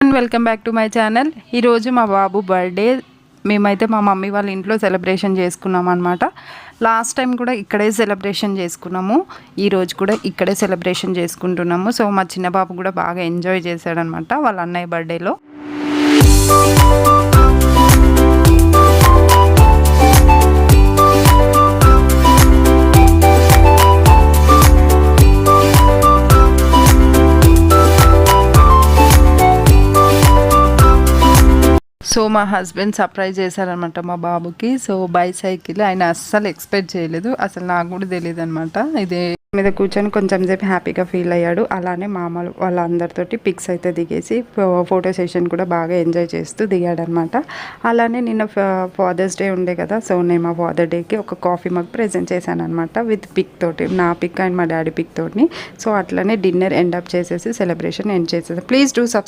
Welcome back to my channel. ఈరోజు మా బాబు birthday. మేమైతే మా మమ్మీ వాళ్ళ ఇంట్లో సెలబ్రేషన్ చేసుకున్నాం అనమాట. లాస్ట్ టైం కూడా ఇక్కడే సెలబ్రేషన్ చేసుకున్నాము, ఈరోజు కూడా ఇక్కడే సెలబ్రేషన్ చేసుకుంటున్నాము. సో మా చిన్న బాబు కూడా బాగా ఎంజాయ్ చేశాడనమాట వాళ్ళ అన్నయ్య బర్త్డేలో. సో మా హస్బెండ్ సర్ప్రైజ్ చేశారనమాట మా బాబుకి. సో బైసైకిల్ ఆయన అస్సలు ఎక్స్పెక్ట్ చేయలేదు, అసలు నాకు కూడా తెలియదు అనమాట. ఇదే మీద కూర్చొని కొంచెం సేపు హ్యాపీగా ఫీల్ అయ్యాడు. అలానే మామూలు వాళ్ళందరితోటి పిక్స్ అయితే దిగేసి ఫోటో సెషన్ కూడా బాగా ఎంజాయ్ చేస్తూ దిగాడనమాట. అలానే నిన్న ఫాదర్స్ డే ఉండే కదా, సో నేను మా ఫాదర్ డేకి ఒక కాఫీ మగ్ ప్రెజెంట్ చేశాను అనమాట విత్ పిక్ తోటి, నా పిక్ అండ్ మా డాడీ పిక్ తోటి. సో అట్లనే డిన్నర్ ఎండ్ అప్ చేసేసి సెలబ్రేషన్ ఎండ్ చేసేసి ప్లీజ్ డూ సబ్స్క్రైబ్.